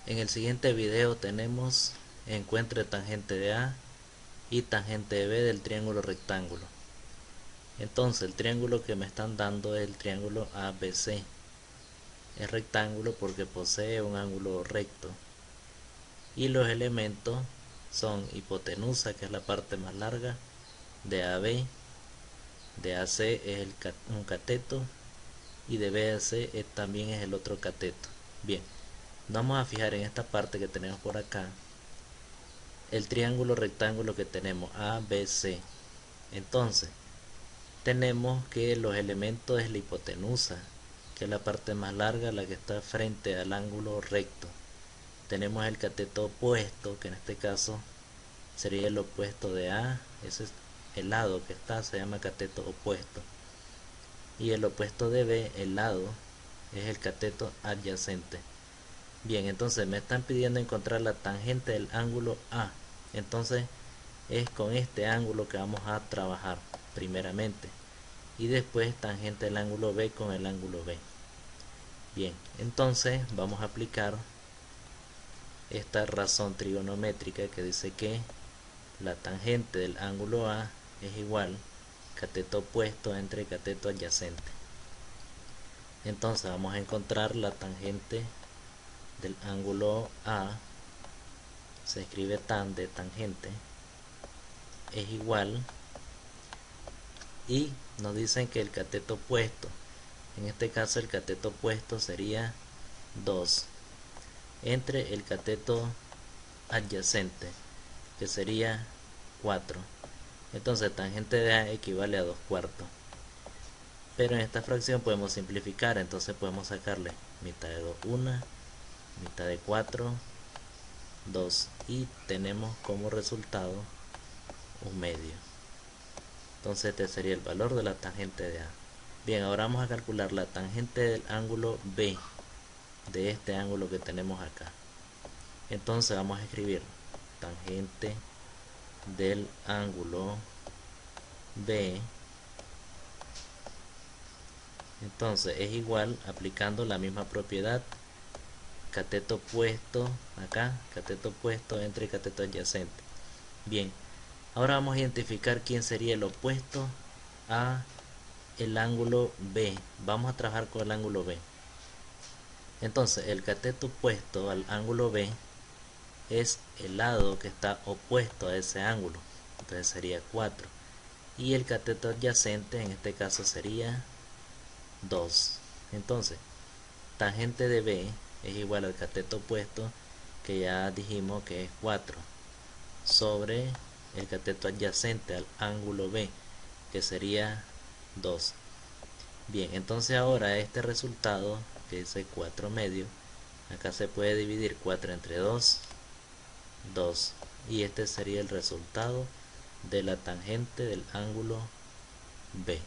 En el siguiente video tenemos encuentre tangente de A y tangente de B del triángulo rectángulo. Entonces el triángulo que me están dando es el triángulo ABC. Es rectángulo porque posee un ángulo recto. Y los elementos son hipotenusa, que es la parte más larga, de AB, de AC es un cateto y de BAC también es el otro cateto. Bien, vamos a fijar en esta parte que tenemos por acá el triángulo rectángulo que tenemos ABC. Entonces tenemos que los elementos es la hipotenusa, que es la parte más larga, la que está frente al ángulo recto. Tenemos el cateto opuesto, que en este caso sería el opuesto de A, ese es el lado que está, se llama cateto opuesto. Y el opuesto de B, el lado, es el cateto adyacente. Bien, entonces me están pidiendo encontrar la tangente del ángulo A. Entonces es con este ángulo que vamos a trabajar primeramente. Y después tangente del ángulo B con el ángulo B. Bien, entonces vamos a aplicar esta razón trigonométrica que dice que la tangente del ángulo A es igual cateto opuesto entre cateto adyacente. Entonces vamos a encontrar la tangente del ángulo A, se escribe tan de tangente, es igual, y nos dicen que el cateto opuesto, en este caso el cateto opuesto sería 2 entre el cateto adyacente, que sería 4. Entonces tangente de A equivale a 2 cuartos. Pero en esta fracción podemos simplificar, entonces podemos sacarle mitad de 2, 1, mitad de 4, 2, y tenemos como resultado un medio. Entonces este sería el valor de la tangente de A. Bien, ahora vamos a calcular la tangente del ángulo B, de este ángulo que tenemos acá. Entonces vamos a escribir tangente del ángulo B. Entonces es igual, aplicando la misma propiedad, cateto opuesto acá, cateto opuesto entre cateto adyacente. Bien, ahora vamos a identificar quién sería el opuesto a el ángulo B. Vamos a trabajar con el ángulo B. Entonces el cateto opuesto al ángulo B es el lado que está opuesto a ese ángulo, entonces sería 4, y el cateto adyacente en este caso sería 2. Entonces tangente de B es igual al cateto opuesto, que ya dijimos que es 4, sobre el cateto adyacente al ángulo B, que sería 2. Bien, entonces ahora este resultado, que dice 4 medios, acá se puede dividir 4 entre 2, 2, y este sería el resultado de la tangente del ángulo B.